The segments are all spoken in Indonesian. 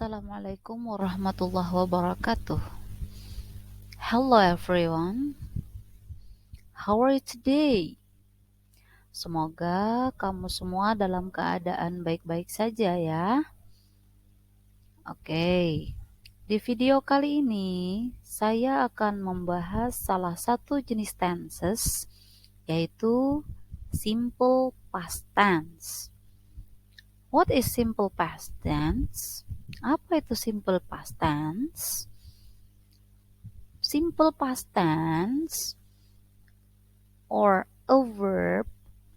Assalamualaikum warahmatullahi wabarakatuh. Hello everyone. How are you today? Semoga kamu semua dalam keadaan baik-baik saja ya. Oke. Di video kali ini saya akan membahas salah satu jenis tenses, yaitu simple past tense. What is simple past tense? Apa itu simple past tense? Simple past tense or a verb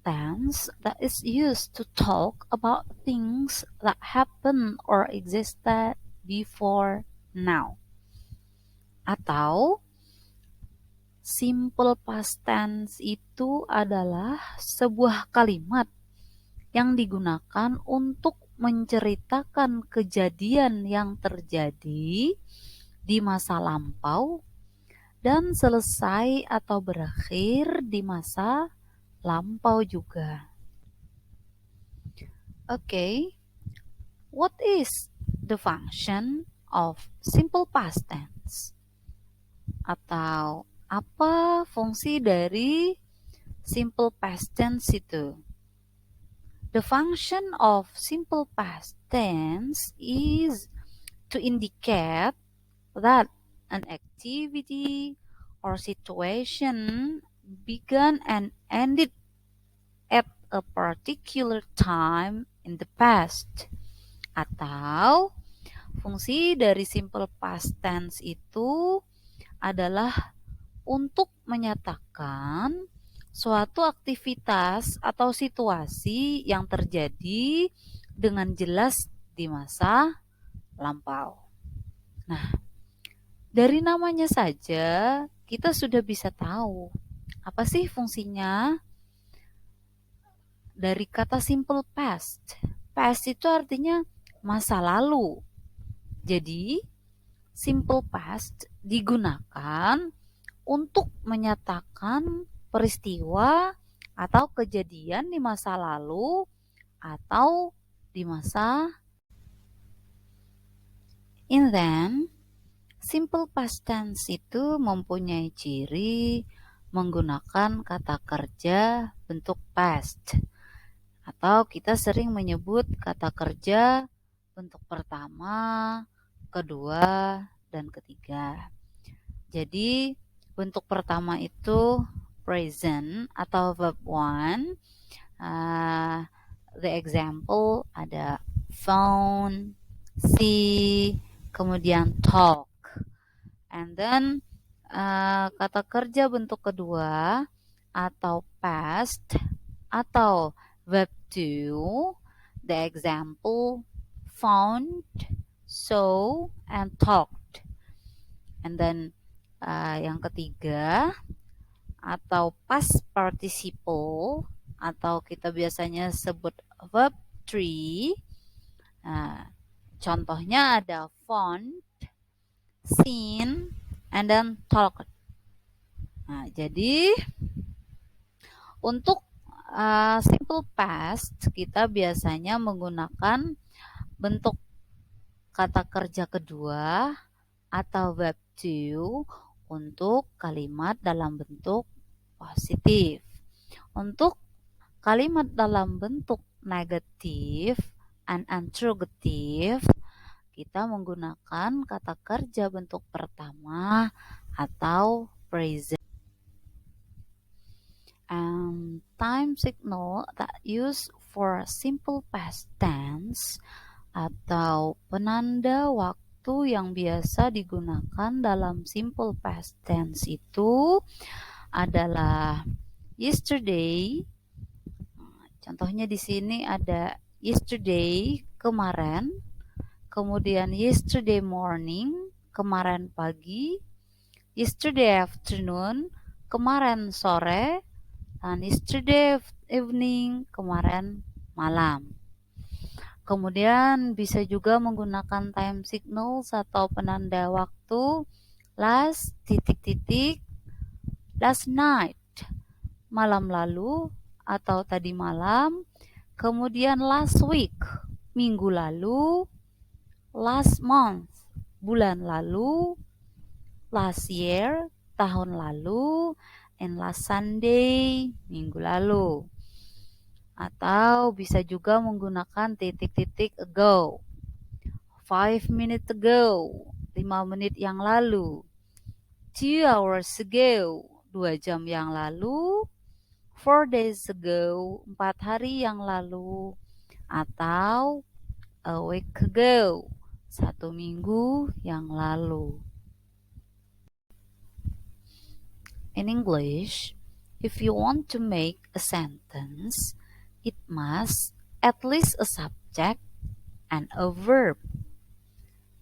tense that is used to talk about things that happen or existed before now. Atau simple past tense itu adalah sebuah kalimat yang digunakan untuk menceritakan kejadian yang terjadi di masa lampau dan selesai atau berakhir di masa lampau juga. Okay, what is the function of simple past tense? Atau apa fungsi dari simple past tense itu? The function of simple past tense is to indicate that an activity or situation began and ended at a particular time in the past. Atau fungsi dari simple past tense itu adalah untuk menyatakan suatu aktivitas atau situasi yang terjadi dengan jelas di masa lampau. Nah, dari namanya saja kita sudah bisa tahu apa sih fungsinya dari kata simple past. Past itu artinya masa lalu. Jadi, simple past digunakan untuk menyatakan peristiwa atau kejadian di masa lalu atau di masa and then simple past tense itu mempunyai ciri menggunakan kata kerja bentuk past atau kita sering menyebut kata kerja bentuk pertama, kedua, dan ketiga. Jadi bentuk pertama itu present atau verb one. The example ada phone, see, kemudian talk. And then kata kerja bentuk kedua atau past atau verb two. The example found, saw, and talked. And then yang ketiga atau past participle atau kita biasanya sebut verb three. Contohnya ada found, seen, and then talked. Jadi untuk simple past kita biasanya menggunakan bentuk kata kerja kedua atau verb to untuk kalimat dalam bentuk positif. Untuk kalimat dalam bentuk negatif and interrogative kita menggunakan kata kerja bentuk pertama atau present. Time signal that used for simple past tense atau penanda waktu yang biasa digunakan dalam simple past tense itu adalah yesterday. Contohnya di sini ada yesterday, kemarin, kemudian yesterday morning, kemarin pagi, yesterday afternoon, kemarin sore, dan yesterday evening, kemarin malam. Kemudian bisa juga menggunakan time signals atau penanda waktu last, titik-titik, last night, malam lalu atau tadi malam, kemudian last week, minggu lalu, last month, bulan lalu, last year, tahun lalu, and last Sunday, minggu lalu. Atau bisa juga menggunakan titik-titik ago. 5 minutes ago, 5 menit yang lalu. 2 hours ago, 2 jam yang lalu. 4 days ago, 4 hari yang lalu. Atau a week ago, 1 minggu yang lalu. In English, if you want to make a sentence, it must at least a subject and a verb.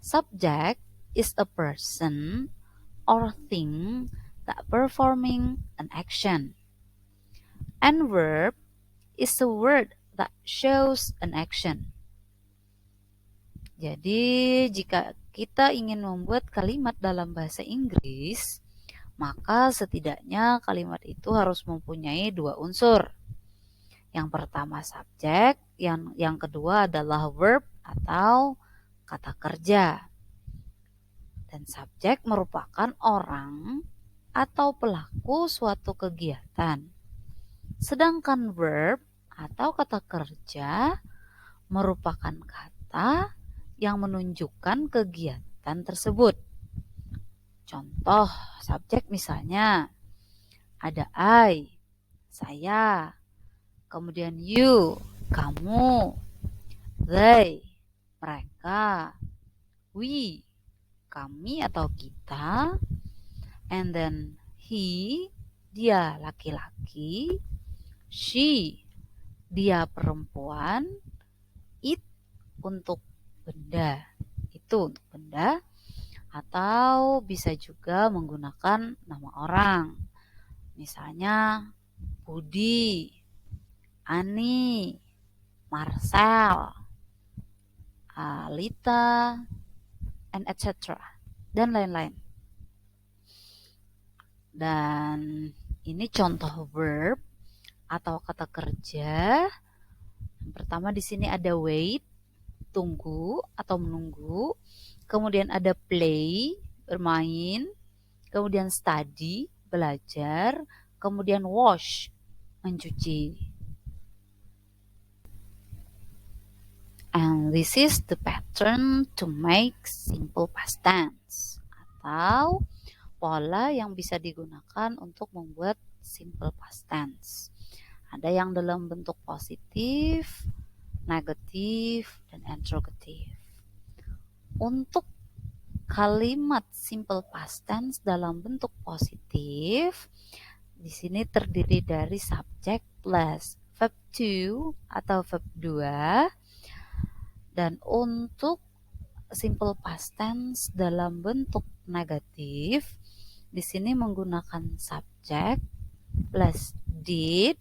Subject is a person or thing that performing an action. And verb is a word that shows an action. Jadi, jika kita ingin membuat kalimat dalam bahasa Inggris, maka setidaknya kalimat itu harus mempunyai 2 unsur. Yang pertama subjek, yang kedua adalah verb atau kata kerja. Dan subjek merupakan orang atau pelaku suatu kegiatan. Sedangkan verb atau kata kerja merupakan kata yang menunjukkan kegiatan tersebut. Contoh subjek misalnya ada I, saya, kemudian you, kamu, they, mereka, we, kami atau kita, and then he, dia laki-laki, she, dia perempuan, it untuk benda, itu untuk benda, atau bisa juga menggunakan nama orang. Misalnya Budi, Ani, Marcel, Alita, and etc. dan lain-lain. Dan ini contoh verb atau kata kerja. Yang pertama di sini ada wait, tunggu atau menunggu. Kemudian ada play, bermain. Kemudian study, belajar. Kemudian wash, mencuci. And this is the pattern to make simple past tense, atau pola yang bisa digunakan untuk membuat simple past tense. Ada yang dalam bentuk positif, negatif, dan interrogatif. Untuk kalimat simple past tense dalam bentuk positif, di sini terdiri dari subjek plus verb to atau verb 2. Dan untuk simple past tense dalam bentuk negatif, di sini menggunakan subjek plus did,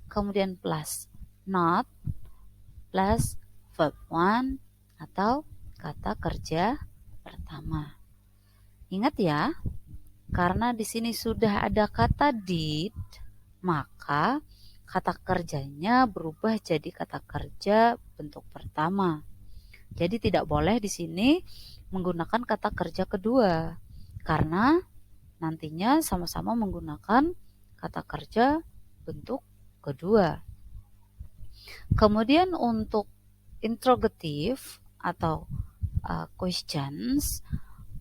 kemudian plus not, plus verb 1 atau kata kerja pertama. Ingat ya, karena di sini sudah ada kata did, maka kata kerjanya berubah jadi kata kerja bentuk pertama. Jadi tidak boleh di sini menggunakan kata kerja kedua, karena nantinya sama-sama menggunakan kata kerja bentuk kedua. Kemudian untuk interrogative atau questions,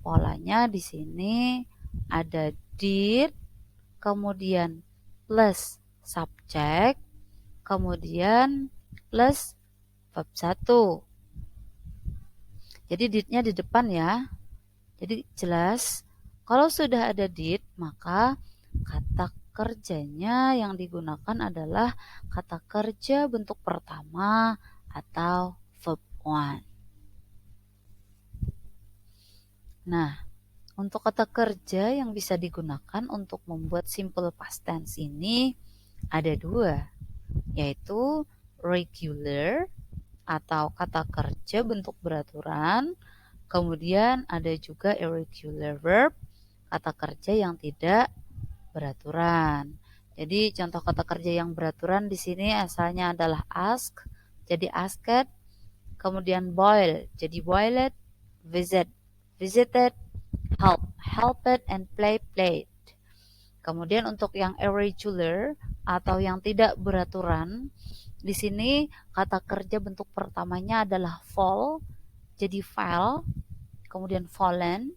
polanya di sini ada did, kemudian plus subjek, kemudian plus verb 1. Jadi did-nya di depan ya. Jadi jelas, kalau sudah ada did, maka kata kerjanya yang digunakan adalah kata kerja bentuk pertama atau verb 1. Nah, untuk kata kerja yang bisa digunakan untuk membuat simple past tense ini ada 2, yaitu regular atau kata kerja bentuk beraturan, kemudian ada juga irregular verb, kata kerja yang tidak beraturan. Jadi contoh kata kerja yang beraturan di sini asalnya adalah ask, jadi asked, kemudian boil, jadi boiled, visit, visited, helped, and played. Kemudian untuk yang irregular atau yang tidak beraturan, di sini kata kerja bentuk pertamanya adalah fall, jadi fell, kemudian fallen,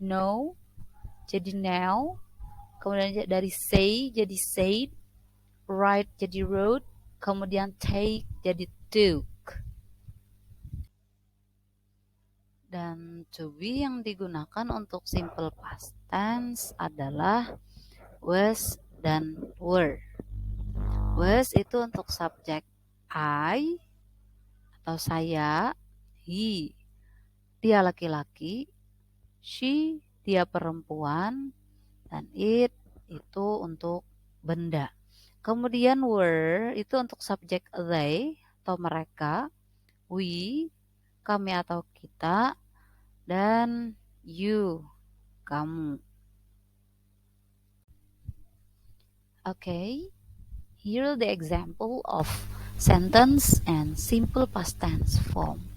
know, jadi now, kemudian dari say jadi said, write jadi wrote, kemudian take jadi took. Dan to be yang digunakan untuk simple past tense adalah was dan were. Was itu untuk subjek I atau saya, he dia laki-laki, she dia perempuan, dan it itu untuk benda. Kemudian were itu untuk subjek they atau mereka, we kami atau kita, dan you kamu. Okay, here the example of sentence and simple past tense form.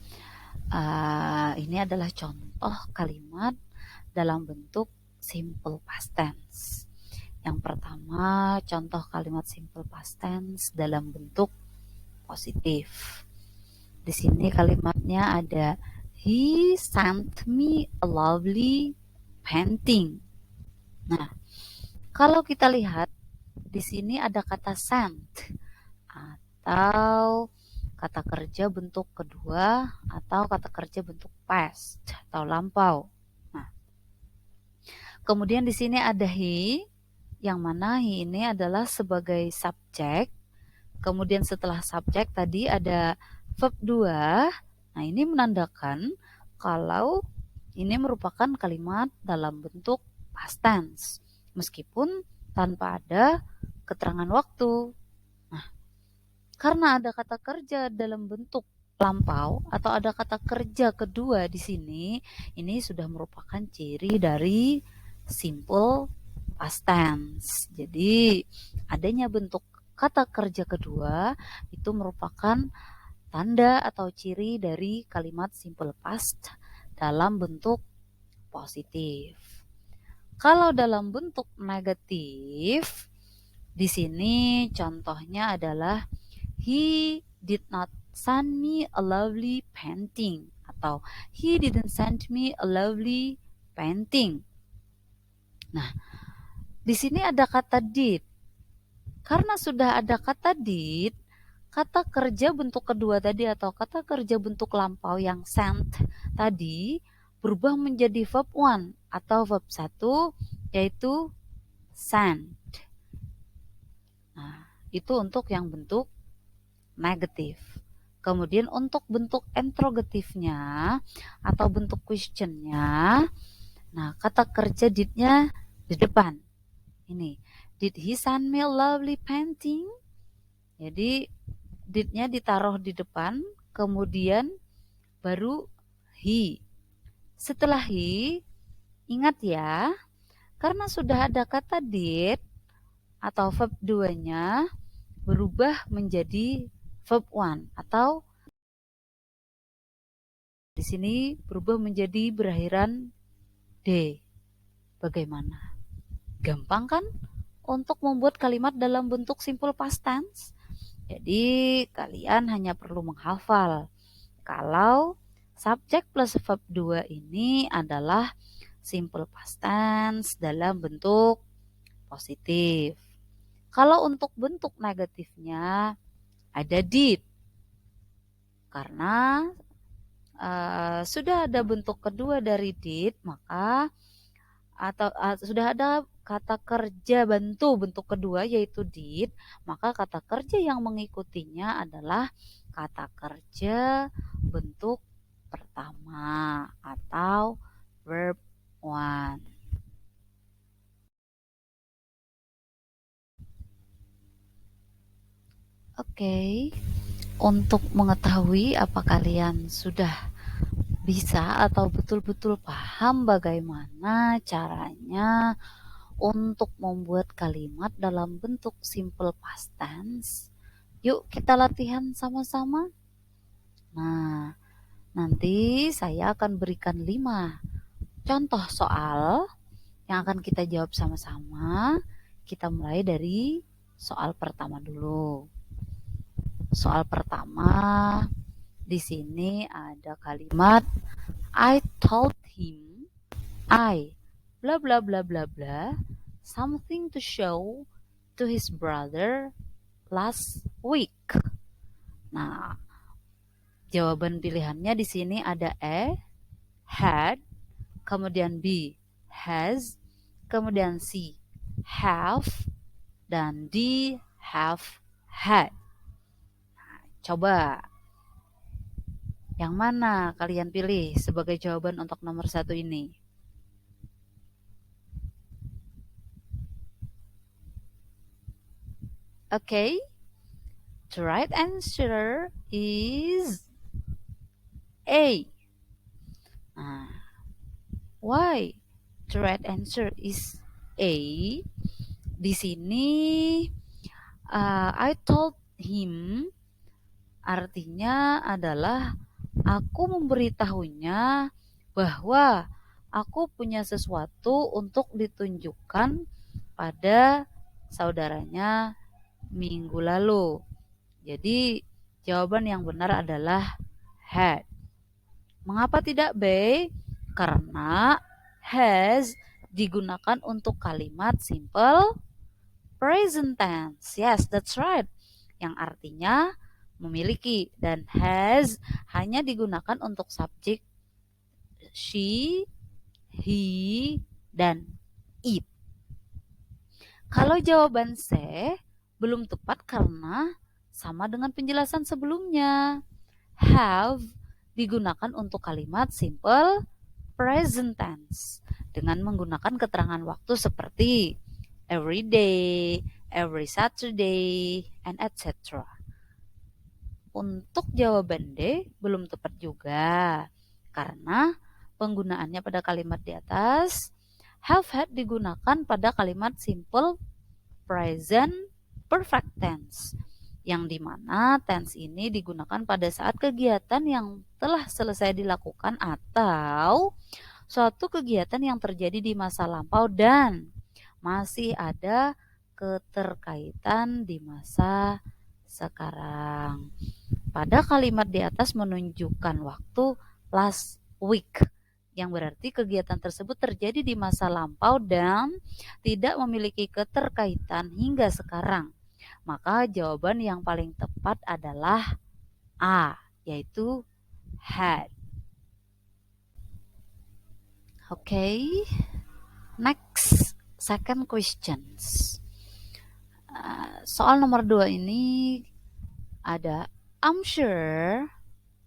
Ini adalah contoh kalimat dalam bentuk simple past tense. Yang pertama, contoh kalimat simple past tense dalam bentuk positif. Di sini kalimatnya ada he sent me a lovely painting. Nah, kalau kita lihat di sini ada kata sent atau kata kerja bentuk kedua atau kata kerja bentuk past atau lampau. Nah, kemudian di sini ada he, yang mana he ini adalah sebagai subjek. Kemudian setelah subjek tadi ada verb 2. Nah, ini menandakan kalau ini merupakan kalimat dalam bentuk past tense, meskipun tanpa ada keterangan waktu. Nah, karena ada kata kerja dalam bentuk lampau atau ada kata kerja kedua di sini, ini sudah merupakan ciri dari simple past tense. Jadi, adanya bentuk kata kerja kedua itu merupakan tanda atau ciri dari kalimat simple past dalam bentuk positif. Kalau dalam bentuk negatif, di sini contohnya adalah he did not send me a lovely painting atau he didn't send me a lovely painting. Nah, di sini ada kata did. Karena sudah ada kata did, kata kerja bentuk kedua tadi atau kata kerja bentuk lampau yang sent tadi berubah menjadi verb 1 atau verb 1, yaitu sent. Nah, itu untuk yang bentuk negatif. Kemudian untuk bentuk interrogatifnya atau bentuk questionnya, nah kata kerja did-nya di depan. Ini, did he send me a lovely painting? Jadi did-nya ditaruh di depan, kemudian baru he. Setelah he, ingat ya, karena sudah ada kata did atau verb 2-nya berubah menjadi verb 1 atau di sini berubah menjadi berakhiran d. Bagaimana? Gampang kan untuk membuat kalimat dalam bentuk simple past tense? Jadi kalian hanya perlu menghafal kalau subjek plus verb 2 ini adalah simple past tense dalam bentuk positif. Kalau untuk bentuk negatifnya ada did. Karena sudah ada bentuk kedua dari did, maka atau sudah ada kata kerja bantu bentuk kedua yaitu did, maka kata kerja yang mengikutinya adalah kata kerja bentuk pertama atau verb 1. Oke, untuk mengetahui apa kalian sudah bisa atau betul-betul paham bagaimana caranya untuk membuat kalimat dalam bentuk simple past tense, yuk kita latihan sama-sama. Nah, Nanti saya akan berikan 5 contoh soal yang akan kita jawab sama-sama. Kita mulai dari soal pertama dulu. Soal pertama, di sini ada kalimat I told him I bla bla bla bla bla something to show to his brother last week. Nah, jawaban pilihannya di sini ada A, had, kemudian B, has, kemudian C, have, dan D, have had. Nah, coba yang mana kalian pilih sebagai jawaban untuk nomor 1 ini? Okay, the right answer is A. Nah, why the right answer is A? Di sini I told him artinya adalah aku memberitahunya bahwa aku punya sesuatu untuk ditunjukkan pada saudaranya minggu lalu. Jadi jawaban yang benar adalah had. Mengapa tidak B? Karena has digunakan untuk kalimat simple present tense. Yes, that's right. Yang artinya memiliki, dan has hanya digunakan untuk subjek she, he, dan it. Kalau jawaban C belum tepat karena sama dengan penjelasan sebelumnya. Have digunakan untuk kalimat simple present tense dengan menggunakan keterangan waktu seperti every day, every Saturday, and etc. Untuk jawaban D belum tepat juga karena penggunaannya pada kalimat di atas. Have had digunakan pada kalimat simple present perfect tense, yang dimana tense ini digunakan pada saat kegiatan yang telah selesai dilakukan atau suatu kegiatan yang terjadi di masa lampau dan masih ada keterkaitan di masa sekarang. Pada kalimat di atas menunjukkan waktu last week, yang berarti kegiatan tersebut terjadi di masa lampau dan tidak memiliki keterkaitan hingga sekarang. Maka jawaban yang paling tepat adalah A, yaitu had. Okay, next, second questions. Soal nomor 2 ini ada I'm sure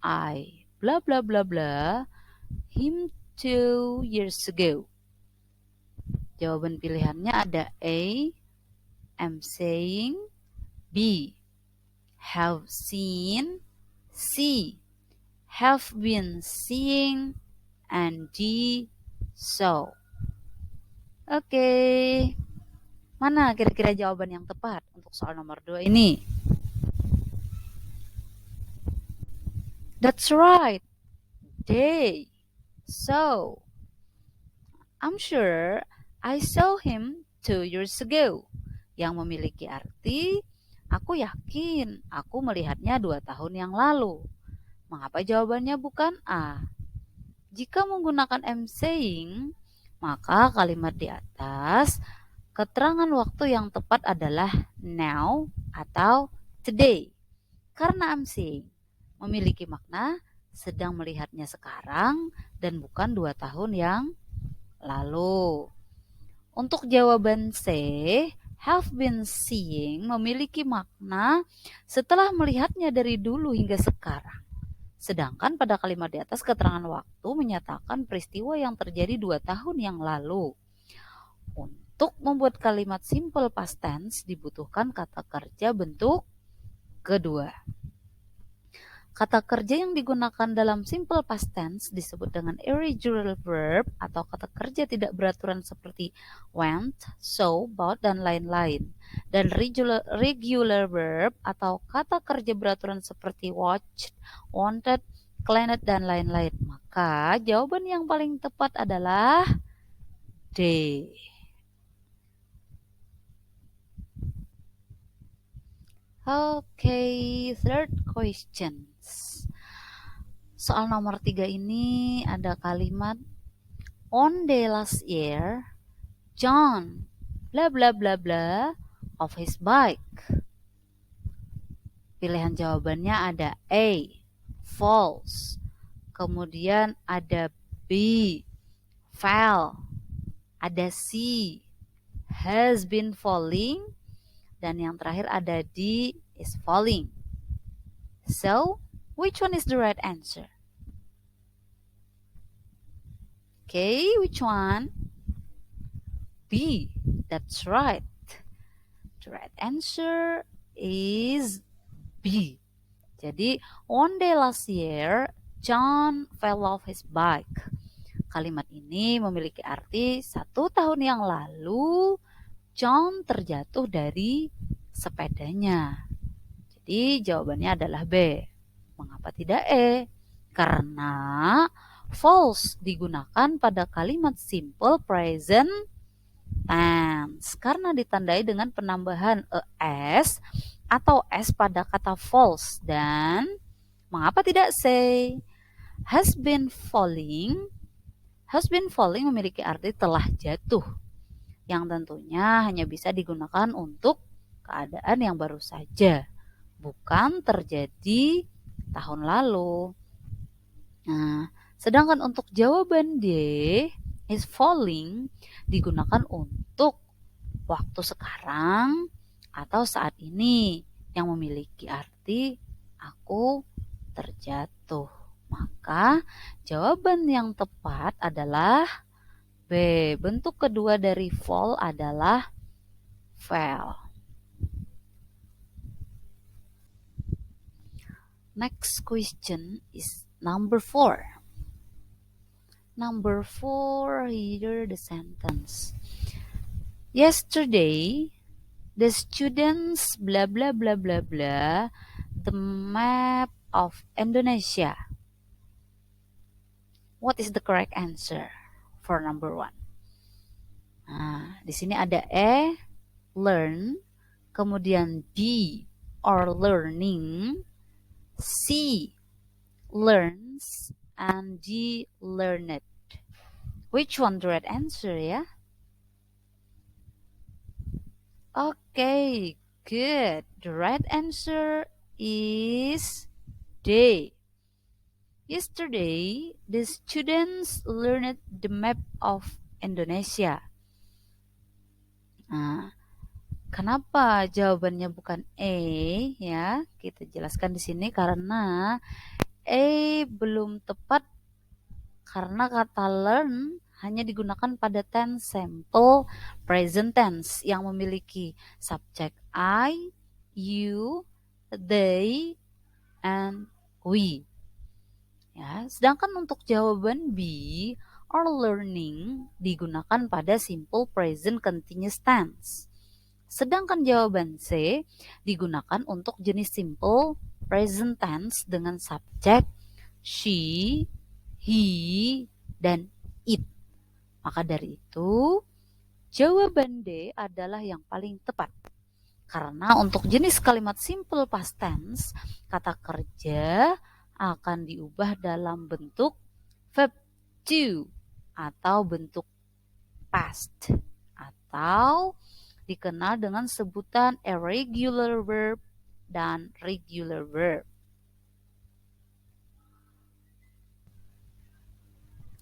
I bla bla bla bla him 2 years ago. Jawaban pilihannya ada A, am saying, B, have seen, C, have been seeing, and D, so. Oke, mana kira-kira jawaban yang tepat untuk soal nomor 2 ini? That's right, they. So, I'm sure I saw him 2 years ago, yang memiliki arti aku yakin aku melihatnya 2 tahun yang lalu. Mengapa jawabannya bukan A? Jika menggunakan am saying, maka kalimat di atas keterangan waktu yang tepat adalah now atau today. Karena am saying memiliki makna sedang melihatnya sekarang dan bukan 2 tahun yang lalu. Untuk jawaban C, have been seeing memiliki makna setelah melihatnya dari dulu hingga sekarang. Sedangkan pada kalimat di atas keterangan waktu menyatakan peristiwa yang terjadi 2 tahun yang lalu. Untuk membuat kalimat simple past tense dibutuhkan kata kerja bentuk kedua. Kata kerja yang digunakan dalam simple past tense disebut dengan irregular verb atau kata kerja tidak beraturan seperti went, saw, bought, dan lain-lain. Dan regular verb atau kata kerja beraturan seperti watched, wanted, planet, dan lain-lain. Maka jawaban yang paling tepat adalah D. Okay, third questions. Soal nomor 3 ini ada kalimat on day last year, John bla bla bla bla of his bike. Pilihan jawabannya ada A, false. Kemudian ada B, fell. Ada C, has been falling. Dan yang terakhir ada D, is falling. So, which one is the right answer? Okay, which one? B, that's right. The right answer is B. Jadi, one day last year, John fell off his bike. Kalimat ini memiliki arti 1 tahun yang lalu John terjatuh dari sepedanya. Jadi jawabannya adalah B. Mengapa tidak E? Karena false digunakan pada kalimat simple present tense karena ditandai dengan penambahan es atau s pada kata false. Dan mengapa tidak say? Has been falling memiliki arti telah jatuh, yang tentunya hanya bisa digunakan untuk keadaan yang baru saja, bukan terjadi tahun lalu. Nah, sedangkan untuk jawaban D, is falling, digunakan untuk waktu sekarang atau saat ini, yang memiliki arti aku terjatuh. Maka jawaban yang tepat adalah B. Bentuk kedua dari fall adalah fell. Next question is number 4. Number 4, hear the sentence. Yesterday, the students blah blah blah blah blah the map of Indonesia. What is the correct answer for number 1? Nah, di sini ada E, learn, kemudian B, or learning, C, learns, and D, learned. Which one the right answer ya? Okay, good. The right answer is D. Yesterday, the students learned the map of Indonesia. Nah, kenapa jawabannya bukan E ya? Kita jelaskan di sini karena E belum tepat karena kata learn hanya digunakan pada tense simple present tense yang memiliki subjek I, you, they, and we. Ya, sedangkan untuk jawaban B, or learning, digunakan pada simple present continuous tense. Sedangkan jawaban C digunakan untuk jenis simple present tense dengan subjek she, he, dan it. Maka dari itu, jawaban D adalah yang paling tepat. Karena untuk jenis kalimat simple past tense, kata kerja akan diubah dalam bentuk verb to atau bentuk past atau dikenal dengan sebutan irregular verb dan regular verb.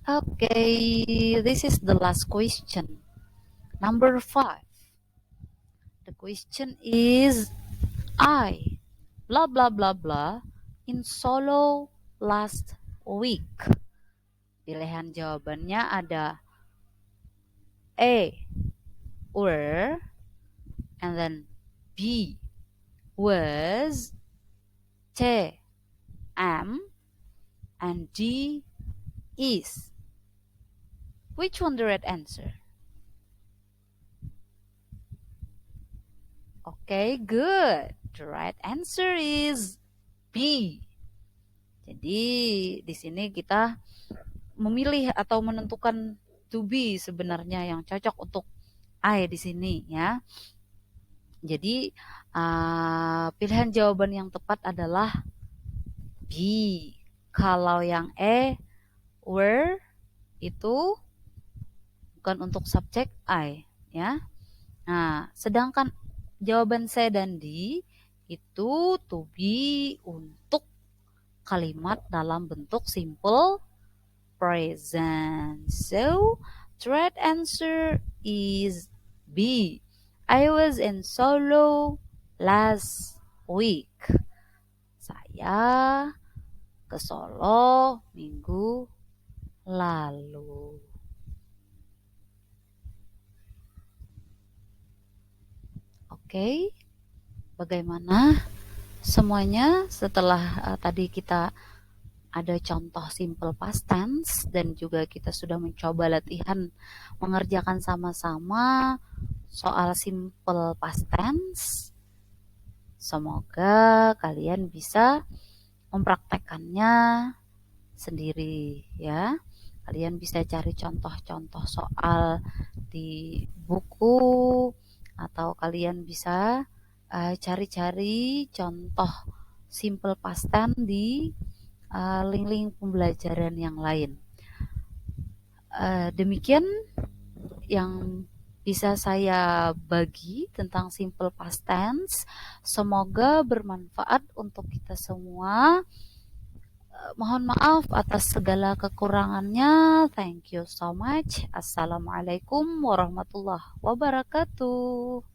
Okay, this is the last question. Number 5. The question is I blah blah blah blah in Solo last week. Pilihan jawabannya ada A, were, and then B, was, C, am, and D, is. Which one the right answer? Okay, good. The right answer is B. Jadi di sini kita memilih atau menentukan to be sebenarnya yang cocok untuk I di sini ya. Jadi pilihan jawaban yang tepat adalah B. Kalau yang E, were, itu bukan untuk subjek I ya. Nah, sedangkan jawaban C dan D itu to be untuk kalimat dalam bentuk simple present. So, the right answer is B. I was in Solo last week. Saya ke Solo minggu lalu. Oke, bagaimana semuanya setelah tadi kita ada contoh simple past tense dan juga kita sudah mencoba latihan mengerjakan sama-sama soal simple past tense. Semoga kalian bisa mempraktekkannya sendiri ya. Kalian bisa cari contoh-contoh soal di buku atau kalian bisa cari-cari contoh simple past tense di link-link pembelajaran yang lain. Demikian yang bisa saya bagi tentang simple past tense. Semoga bermanfaat untuk kita semua. Mohon maaf atas segala kekurangannya. Thank you so much. Assalamualaikum warahmatullahi wabarakatuh.